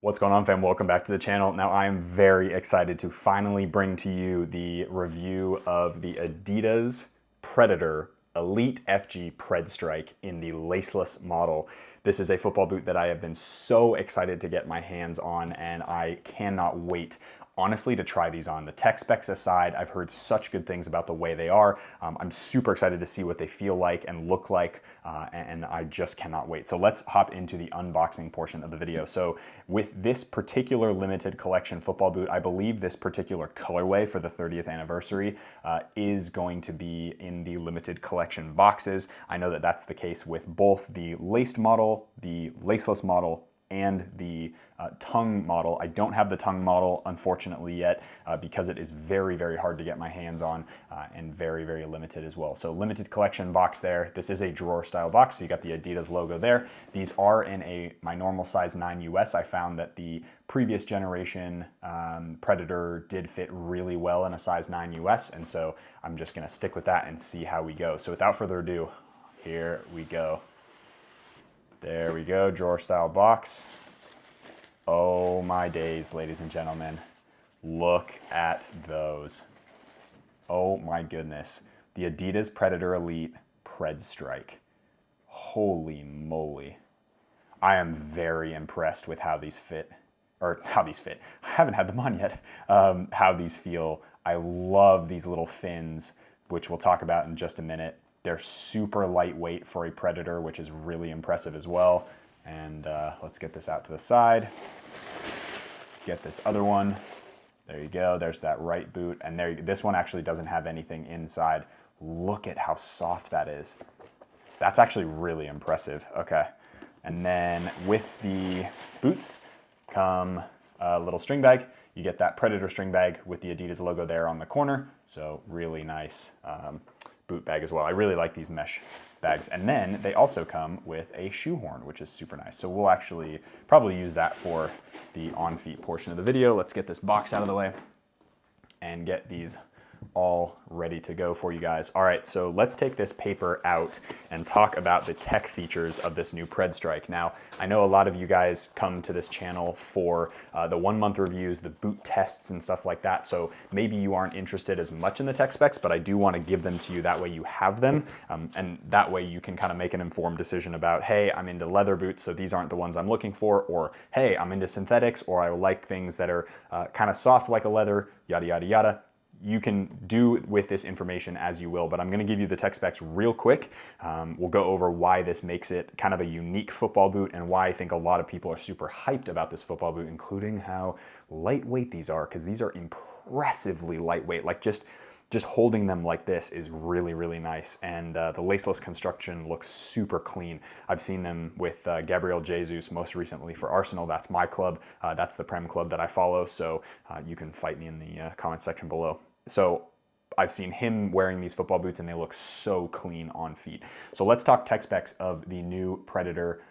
What's going on, fam? Welcome back to the channel. Now I am very excited to finally bring to you the review of the Adidas Predator Elite FG Predstrike in the laceless model. This is a football boot that I have been so excited to get my hands on, and I cannot wait, honestly, to try these on. The Tex Specs aside, I've heard such good things about the way they are. I'm super excited to see what they feel like and look like, and I just cannot wait. So let's hop into the unboxing portion of the video. So with this particular limited collection football boot, I believe this particular colorway for the 30th anniversary is going to be in the limited collection boxes. I know that that's the case with both the laced model, the laceless model, and the tongue model. I don't have the tongue model, unfortunately, yet because it is very, very hard to get my hands on and very, very limited as well. So limited collection box there. This is a drawer style box, so you got the Adidas logo there. These are in my normal size 9 US. I found that the previous generation Predator did fit really well in a size 9 US, and so I'm just gonna stick with that and see how we go. So without further ado, here we go. There we go, drawer style box. Oh my days, ladies and gentlemen. Look at those. Oh my goodness. The Adidas Predator Elite Predstrike. Holy moly. I am very impressed with how these fit. I haven't had them on yet. How these feel. I love these little fins, which we'll talk about in just a minute. They're super lightweight for a Predator, which is really impressive as well. And let's get this out to the side. Get this other one. There you go. There's that right boot. And this one actually doesn't have anything inside. Look at how soft that is. That's actually really impressive. Okay. And then with the boots come a little string bag. You get that Predator string bag with the Adidas logo there on the corner. So really nice boot bag as well. I really like these mesh bags. And then they also come with a shoehorn, which is super nice. So we'll actually probably use that for the on-feet portion of the video. Let's get this box out of the way and get these all ready to go for you guys. All right, so let's take this paper out and talk about the tech features of this new Predstrike. Now, I know a lot of you guys come to this channel for the 1 month reviews, the boot tests and stuff like that, so maybe you aren't interested as much in the tech specs, but I do want to give them to you. That way you have them, and that way you can kind of make an informed decision about, hey, I'm into leather boots, so these aren't the ones I'm looking for, or hey, I'm into synthetics, or I like things that are kind of soft like a leather, yada, yada, yada. You can do with this information as you will, but I'm gonna give you the tech specs real quick. We'll go over why this makes it kind of a unique football boot and why I think a lot of people are super hyped about this football boot, including how lightweight these are, because these are impressively lightweight. Like just holding them like this is really, really nice. And the laceless construction looks super clean. I've seen them with Gabriel Jesus most recently for Arsenal. That's my club. That's the Prem club that I follow. So you can fight me in the comment section below. So I've seen him wearing these football boots and they look so clean on feet. So let's talk tech specs of the new Predator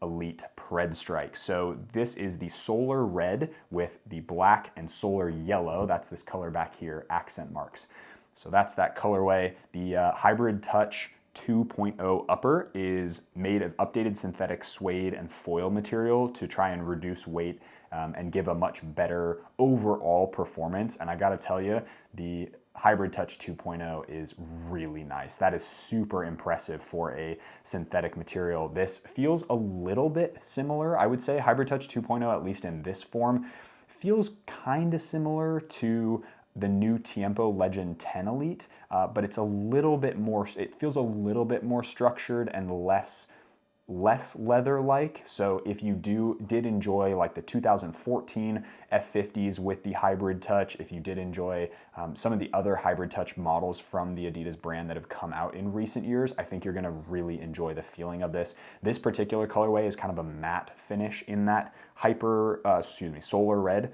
Elite Predstrike. So this is the solar red with the black and solar yellow. That's this color back here, accent marks. So that's that colorway. The Hybrid Touch 2.0 upper is made of updated synthetic suede and foil material to try and reduce weight and give a much better overall performance. And I gotta tell you, the Hybrid Touch 2.0 is really nice. That is super impressive for a synthetic material. This feels a little bit similar, I would say. Hybrid Touch 2.0, at least in this form, feels kind of similar to the new Tiempo Legend 10 Elite, but it's a little bit more, it feels a little bit more structured and less leather-like. So if you did enjoy like the 2014 F50s with the Hybrid Touch, if you did enjoy some of the other Hybrid Touch models from the Adidas brand that have come out in recent years, I think you're gonna really enjoy the feeling of this. This particular colorway is kind of a matte finish in that solar red.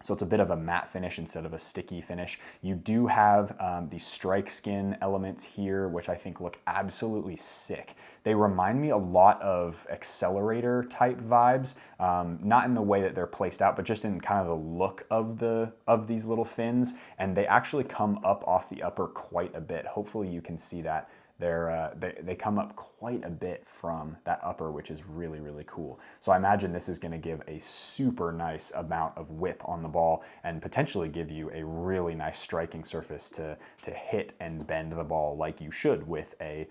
So it's a bit of a matte finish instead of a sticky finish. You do have the strike skin elements here, which I think look absolutely sick. They remind me a lot of accelerator type vibes, not in the way that they're placed out, but just in kind of the look of these little fins. And they actually come up off the upper quite a bit. Hopefully you can see that they come up quite a bit from that upper, which is really, really cool. So I imagine this is going to give a super nice amount of whip on the ball and potentially give you a really nice striking surface to hit and bend the ball like you should with a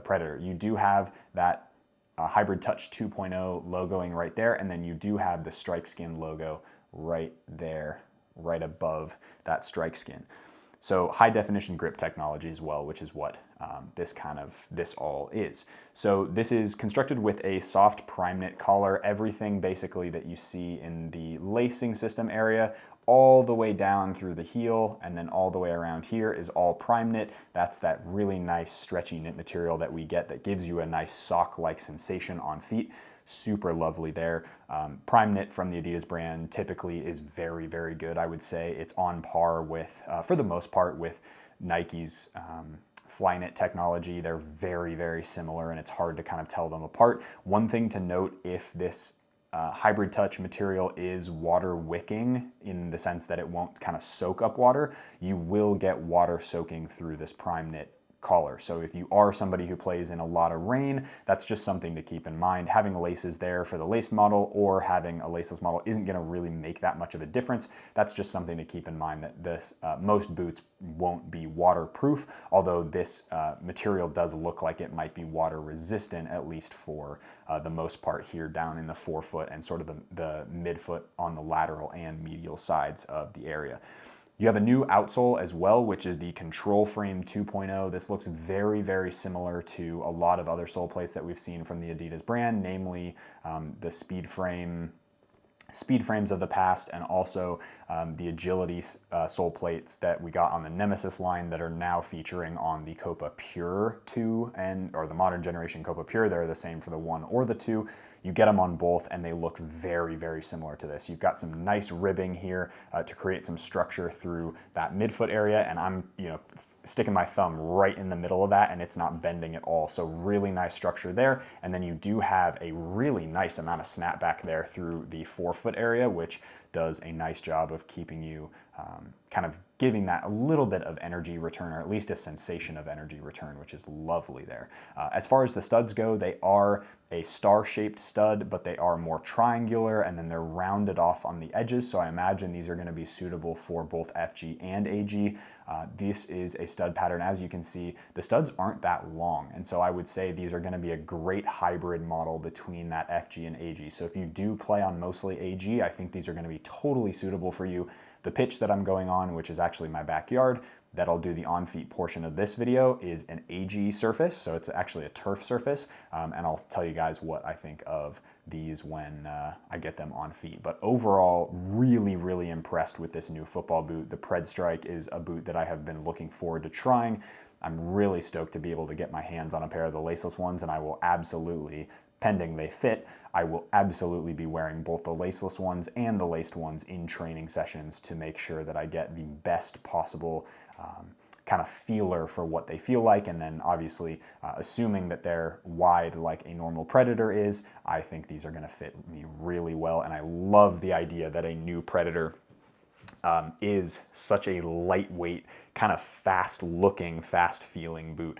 Predator. You do have that Hybrid Touch 2.0 logoing right there, and then you do have the Strike Skin logo right there, right above that Strike Skin. So high definition grip technology as well, which is what this all is. So this is constructed with a soft prime knit collar. Everything basically that you see in the lacing system area, all the way down through the heel and then all the way around here is all prime knit. That's that really nice stretchy knit material that we get that gives you a nice sock-like sensation on feet. Super lovely there. Prime knit from the Adidas brand typically is very, very good. I would say it's on par with, for the most part, with Nike's Flyknit technology. They're very, very similar, and it's hard to kind of tell them apart. One thing to note, if this Hybrid Touch material is water wicking in the sense that it won't kind of soak up water, you will get water soaking through this prime knit collar. So if you are somebody who plays in a lot of rain, that's just something to keep in mind. Having laces there for the laced model or having a laceless model isn't going to really make that much of a difference. That's just something to keep in mind, that this most boots won't be waterproof, although this material does look like it might be water resistant, at least for the most part here down in the forefoot and sort of the midfoot on the lateral and medial sides of the area. You have a new outsole as well, which is the Control Frame 2.0. This looks very, very similar to a lot of other sole plates that we've seen from the Adidas brand, namely the speed frames of the past, and also the Agility sole plates that we got on the Nemesis line that are now featuring on the Copa Pure 2 or the modern generation Copa Pure. They're the same for the 1 or the 2. You get them on both and they look very, very similar to this. You've got some nice ribbing here to create some structure through that midfoot area, and I'm sticking my thumb right in the middle of that and it's not bending at all. So really nice structure there. And then you do have a really nice amount of snapback there through the forefoot area, which does a nice job of keeping you kind of giving that a little bit of energy return, or at least a sensation of energy return, which is lovely there. As far as the studs go, they are a star-shaped stud, but they are more triangular, and then they're rounded off on the edges, so I imagine these are going to be suitable for both FG and AG. This is a stud pattern. As you can see, the studs aren't that long, and so I would say these are going to be a great hybrid model between that FG and AG. So if you do play on mostly AG, I think these are going to be totally suitable for you. The pitch that I'm going on, which is actually my backyard, that'll do the on-feet portion of this video, is an AG surface, so it's actually a turf surface, and I'll tell you guys what I think of these when I get them on feet. But overall, really, really impressed with this new football boot. The Predstrike is a boot that I have been looking forward to trying. I'm really stoked to be able to get my hands on a pair of the laceless ones, and I will absolutely, pending they fit, I will absolutely be wearing both the laceless ones and the laced ones in training sessions to make sure that I get the best possible kind of feeler for what they feel like. And then obviously, assuming that they're wide like a normal Predator is, I think these are going to fit me really well. And I love the idea that a new Predator is such a lightweight, kind of fast-looking, fast-feeling boot.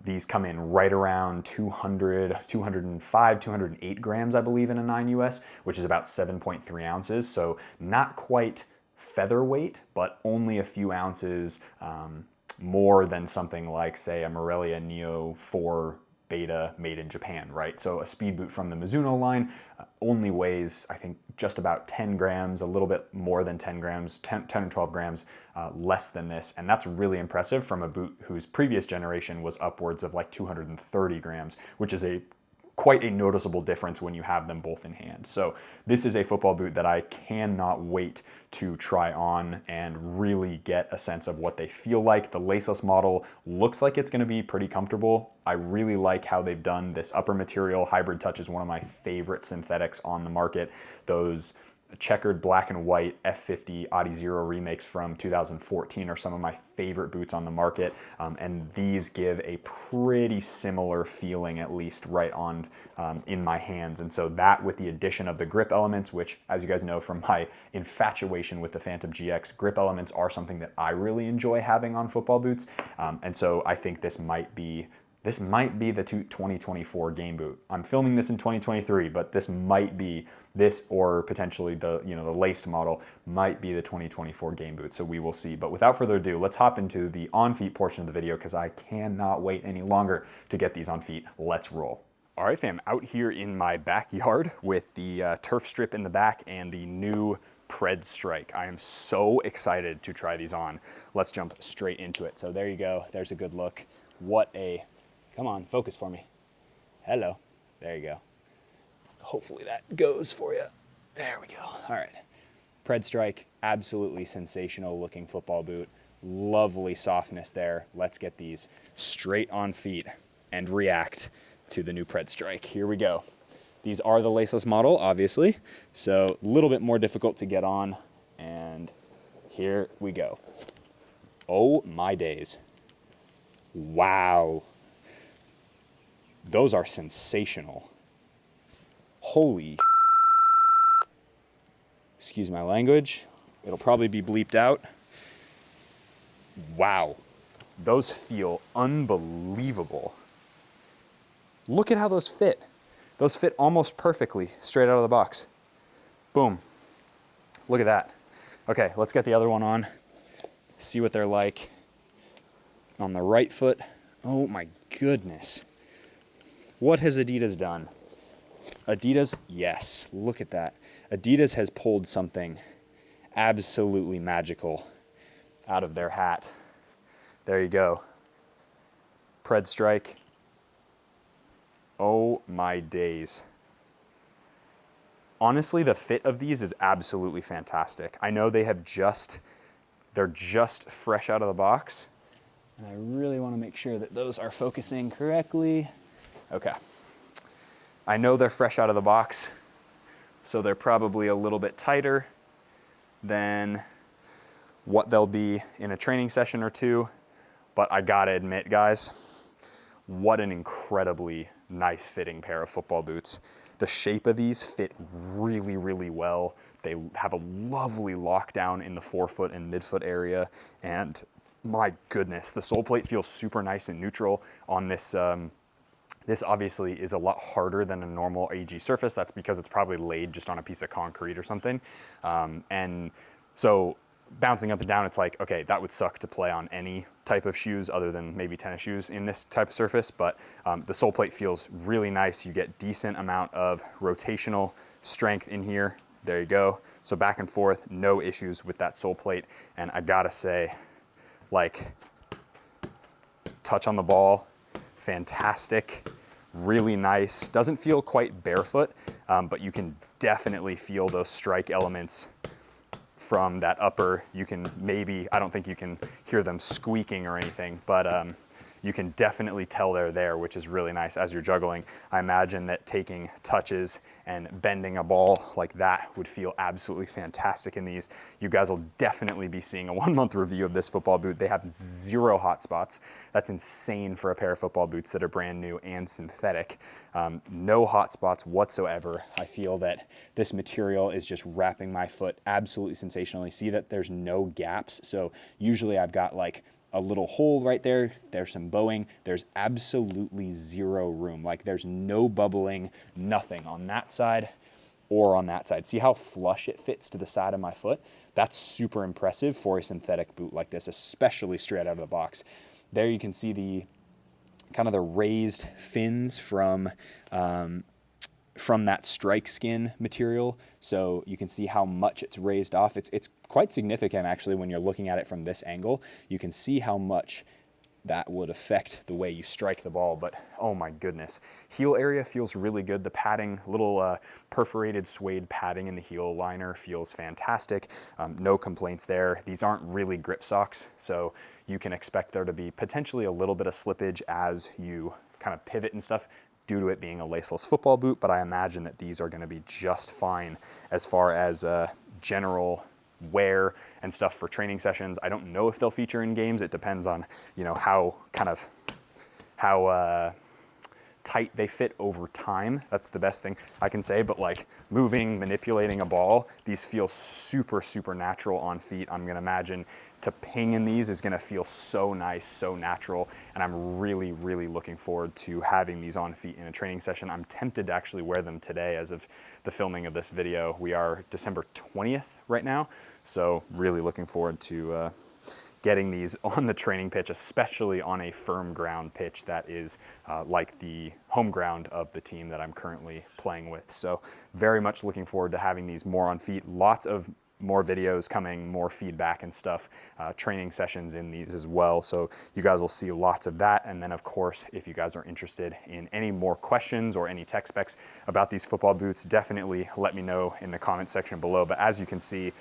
These come in right around 200, 205, 208 grams, I believe, in a 9 US, which is about 7.3 ounces. So not quite featherweight, but only a few ounces more than something like, say, a Morelia Neo 4 Beta made in Japan, right? So a speed boot from the Mizuno line only weighs, I think, just about 10 grams, a little bit more than 10 grams, 10 or 12 grams less than this. And that's really impressive from a boot whose previous generation was upwards of like 230 grams, which is quite a noticeable difference when you have them both in hand. So this is a football boot that I cannot wait to try on and really get a sense of what they feel like. The laceless model looks like it's going to be pretty comfortable. I really like how they've done this upper material. Hybrid Touch is one of my favorite synthetics on the market. Those checkered black and white F50 Adi Zero remakes from 2014 are some of my favorite boots on the market, and these give a pretty similar feeling, at least right on in my hands. And so that, with the addition of the grip elements, which, as you guys know from my infatuation with the Phantom GX, grip elements are something that I really enjoy having on football boots, and so I think this might be the 2024 game boot. I'm filming this in 2023, but this might be this, or potentially the laced model might be the 2024 game boot. So we will see. But without further ado, let's hop into the on feet portion of the video, because I cannot wait any longer to get these on feet. Let's roll. All right, fam, out here in my backyard with the turf strip in the back and the new Predstrike. I am so excited to try these on. Let's jump straight into it. So there you go. There's a good look. Come on, focus for me. Hello. There you go. Hopefully that goes for you. There we go. All right. Predstrike, absolutely sensational looking football boot. Lovely softness there. Let's get these straight on feet and react to the new Predstrike. Here we go. These are the laceless model, obviously, so a little bit more difficult to get on. And here we go. Oh my days. Wow. Those are sensational. Holy, excuse my language. It'll probably be bleeped out. Wow. Those feel unbelievable. Look at how those fit. Those fit almost perfectly straight out of the box. Boom. Look at that. Okay, let's get the other one on. See what they're like. On the right foot. Oh my goodness. What has Adidas done? Adidas, yes, look at that. Adidas has pulled something absolutely magical out of their hat. There you go. Predstrike. Oh my days. Honestly, the fit of these is absolutely fantastic. I know they're just fresh out of the box, and I really want to make sure that those are focusing correctly. Okay. I know they're fresh out of the box, so they're probably a little bit tighter than what they'll be in a training session or two, but I gotta admit, guys, what an incredibly nice fitting pair of football boots. The shape of these fit really, really well. They have a lovely lockdown in the forefoot and midfoot area, and my goodness, the sole plate feels super nice and neutral on this. This obviously is a lot harder than a normal AG surface. That's because it's probably laid just on a piece of concrete or something. And so bouncing up and down, it's like, okay, that would suck to play on any type of shoes other than maybe tennis shoes in this type of surface. But the sole plate feels really nice. You get decent amount of rotational strength in here. There you go. So back and forth, no issues with that sole plate. And I gotta say, like, touch on the ball, fantastic, really nice. Doesn't feel quite barefoot, but you can definitely feel those strike elements from that upper. You can maybe, I don't think you can hear them squeaking or anything, but you can definitely tell they're there, which is really nice as you're juggling. I imagine that taking touches and bending a ball like that would feel absolutely fantastic in these. You guys will definitely be seeing a 1 month review of this football boot. They have 0 hot spots. That's insane for a pair of football boots that are brand new and synthetic. No hot spots whatsoever. I feel that this material is just wrapping my foot absolutely sensationally. See that there's no gaps. So usually I've got like a little hole right there, there's some bowing, there's absolutely 0 room. Like there's no bubbling, nothing on that side or on that side. See how flush it fits to the side of my foot? That's super impressive for a synthetic boot like this, especially straight out of the box. There you can see the kind of the raised fins from that strike skin material. So you can see how much it's raised off. It's quite significant actually when you're looking at it from this angle. You can see how much that would affect the way you strike the ball, but oh my goodness. Heel area feels really good. The padding, little perforated suede padding in the heel liner feels fantastic. No complaints there. These aren't really grip socks, so you can expect there to be potentially a little bit of slippage as you kind of pivot and stuff. due to it being a laceless football boot, but I imagine that these are going to be just fine as far as general wear and stuff for training sessions. I don't know if they'll feature in games. It depends on, you know, how tight they fit over time. That's the best thing I can say, but like moving, manipulating a ball, these feel super, super natural on feet. I'm gonna imagine to ping in these is gonna feel so nice, so natural, and I'm really, really looking forward to having these on feet in a training session. I'm tempted to actually wear them today as of the filming of this video. We are December 20th right now, so really looking forward to getting these on the training pitch, especially on a firm ground pitch that is like the home ground of the team that I'm currently playing with. So very much looking forward to having these more on feet. Lots of more videos coming, more feedback and stuff, training sessions in these as well. So you guys will see lots of that. And then of course, if you guys are interested in any more questions or any tech specs about these football boots, definitely let me know in the comment section below. But as you can see,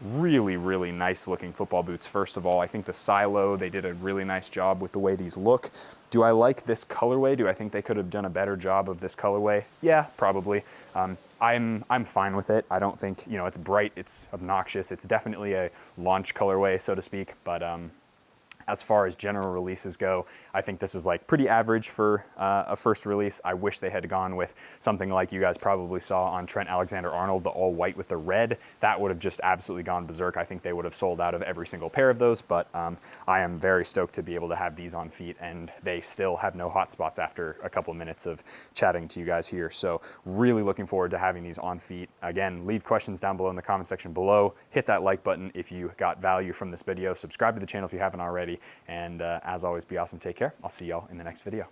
really, really nice looking football boots. First of all, I think the silo, they did a really nice job with the way these look. Do I like this colorway? Do I think they could have done a better job of this colorway? Yeah, probably. I'm fine with it. I don't think, you know, it's bright, it's obnoxious. It's definitely a launch colorway, so to speak, but as far as general releases go, I think this is like pretty average for a first release. I wish they had gone with something like you guys probably saw on Trent Alexander-Arnold, the all white with the red. That would have just absolutely gone berserk. I think they would have sold out of every single pair of those, but I am very stoked to be able to have these on feet, and they still have no hot spots after a couple minutes of chatting to you guys here. So really looking forward to having these on feet. Again, leave questions down below in the comment section below. Hit that like button if you got value from this video. Subscribe to the channel if you haven't already. And as always, be awesome. Take care. I'll see y'all in the next video.